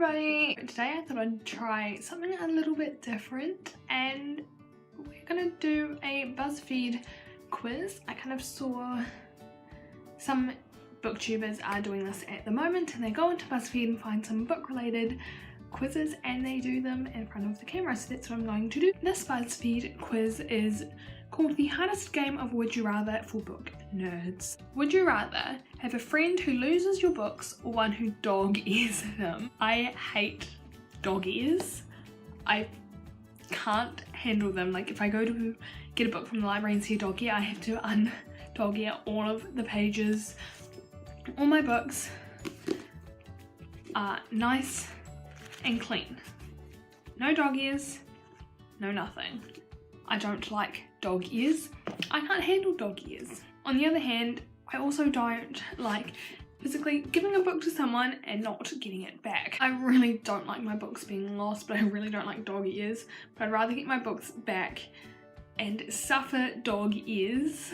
everybody! Today I thought I'd try something a little bit different and we're gonna do a BuzzFeed quiz. I kind of saw some booktubers are doing this at the moment and they go into BuzzFeed and find some book related quizzes and they do them in front of the camera, so that's what I'm going to do. This BuzzFeed quiz is called the hardest game of Would You Rather for book nerds. Would you rather have a friend who loses your books or one who dog ears them? I hate dog ears. I can't handle them. Like if I go to get a book from the library and see a dog ear, I have to dog ear all of the pages. All my books are nice and clean. No dog ears, no nothing. I don't like dog ears. I can't handle dog ears. On the other hand, I also don't like physically giving a book to someone and not getting it back. I really don't like my books being lost, but I really don't like dog ears. But I'd rather get my books back and suffer dog ears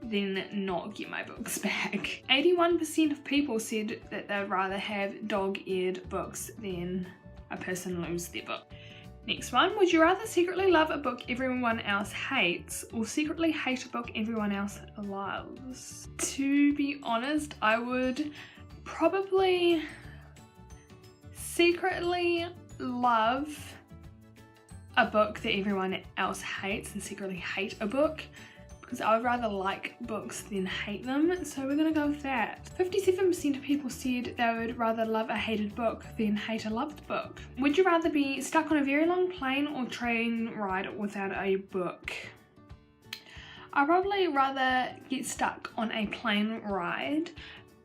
than not get my books back. 81% of people said that they'd rather have dog-eared books than a person lose their book. Next one, would you rather secretly love a book everyone else hates or secretly hate a book everyone else loves? To be honest, I would probably secretly love a book that everyone else hates and secretly hate a book, because I would rather like books than hate them, so we're gonna go with that. 57% of people said they would rather love a hated book than hate a loved book. Would you rather be stuck on a very long plane or train ride without a book? I'd probably rather get stuck on a plane ride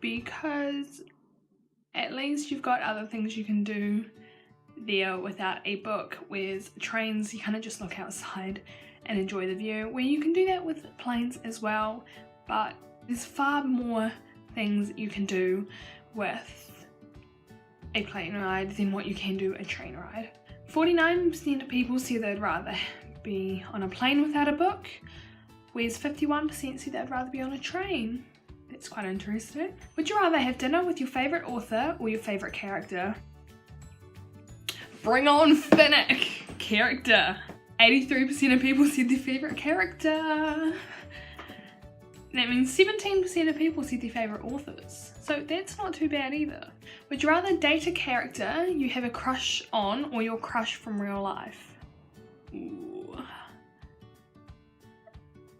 because at least you've got other things you can do there without a book, whereas trains you kind of just look outside and enjoy the view, where you can do that with planes as well, but there's far more things you can do with a plane ride than what you can do a train ride. 49% of people say they'd rather be on a plane without a book, whereas 51% say they'd rather be on a train. That's quite interesting. Would you rather have dinner with your favourite author or your favourite character? Bring on Finnick! Character. 83% of people said their favourite character. That means 17% of people said their favourite authors. So that's not too bad either. Would you rather date a character you have a crush on or your crush from real life? Ooh.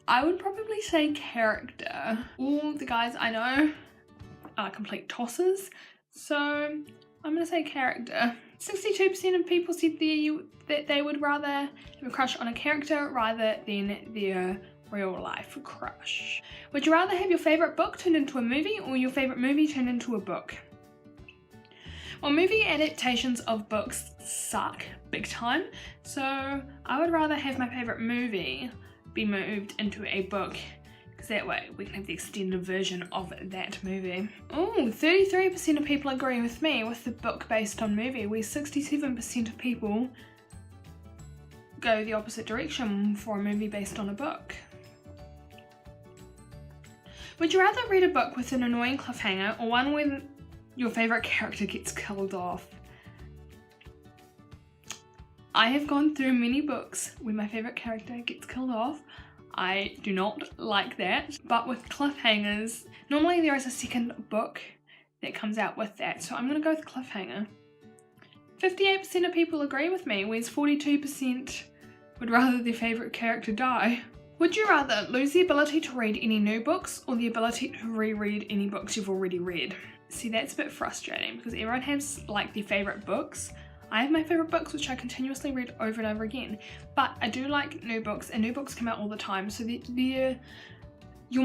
I would probably say character. All the guys I know are complete tossers, so I'm gonna say character. 62% of people said that they would rather have a crush on a character rather than their real life crush. Would you rather have your favourite book turned into a movie or your favourite movie turned into a book? Well, movie adaptations of books suck big time, so I would rather have my favourite movie be moved into a book, because that way we can have the extended version of that movie. Oh, 33% of people agree with me with the book based on movie, where 67% of people go the opposite direction for a movie based on a book. Would you rather read a book with an annoying cliffhanger or one where your favourite character gets killed off? I have gone through many books where my favourite character gets killed off. I do not like that, but with cliffhangers, normally there is a second book that comes out with that, so I'm going to go with cliffhanger. 58% of people agree with me, whereas 42% would rather their favourite character die. Would you rather lose the ability to read any new books or the ability to reread any books you've already read? See, that's a bit frustrating because everyone has like their favourite books. I have my favourite books which I continuously read over and over again, but I do like new books and new books come out all the time, so you're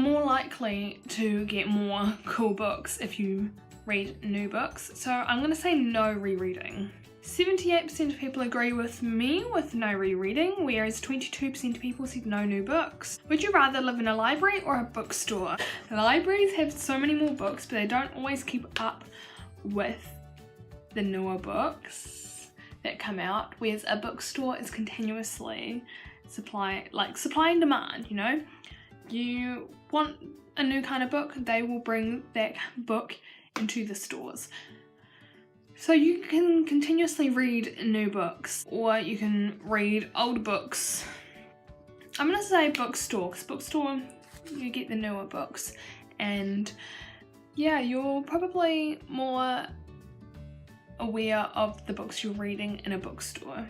more likely to get more cool books if you read new books, so I'm going to say no rereading. 78% of people agree with me with no rereading, whereas 22% of people said no new books. Would you rather live in a library or a bookstore? The libraries have so many more books, but they don't always keep up with the newer books that come out, whereas a bookstore is continuously supply and demand, you know? You want a new kind of book, they will bring that book into the stores. So you can continuously read new books, or you can read old books. I'm gonna say bookstore, because bookstore, you get the newer books, and yeah, you're probably more aware of the books you're reading in a bookstore.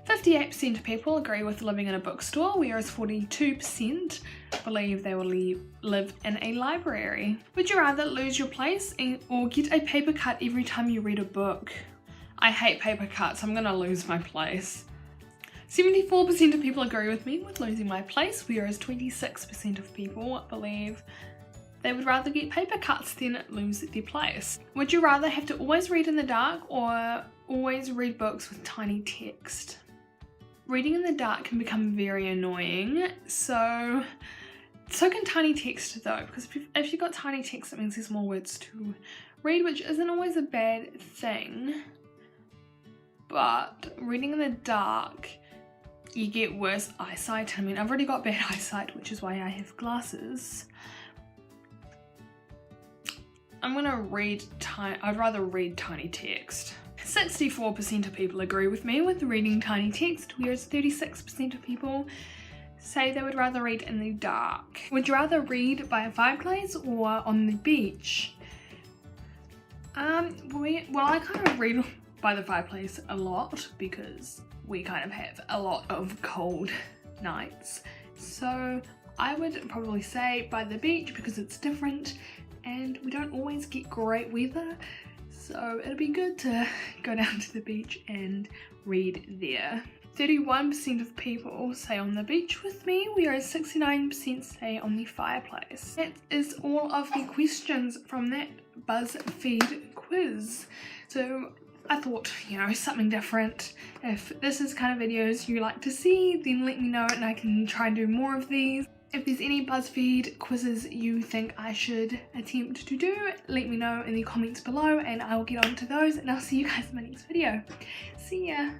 58% of people agree with living in a bookstore, whereas 42% believe they will live in a library. Would you rather lose your place or get a paper cut every time you read a book? I hate paper cuts, I'm gonna lose my place. 74% of people agree with me with losing my place, whereas 26% of people believe they would rather get paper cuts than lose their place. Would you rather have to always read in the dark or always read books with tiny text? Reading in the dark can become very annoying, so can tiny text though, because if you've got tiny text, it means there's more words to read, which isn't always a bad thing. But reading in the dark, you get worse eyesight. I mean, I've already got bad eyesight, which is why I have glasses. I'm gonna I'd rather read tiny text. 64% of people agree with me with reading tiny text, whereas 36% of people say they would rather read in the dark. Would you rather read by a fireplace or on the beach? Well, I kind of read by the fireplace a lot because we kind of have a lot of cold nights. So I would probably say by the beach because it's different and we don't always get great weather. So it'd be good to go down to the beach and read there. 31% of people say on the beach with me, whereas 69% say on the fireplace. That is all of the questions from that BuzzFeed quiz. So I thought, you know, something different. If this is kind of videos you like to see, then let me know and I can try and do more of these. If there's any BuzzFeed quizzes you think I should attempt to do, let me know in the comments below and I will get on to those, and I'll see you guys in my next video. See ya!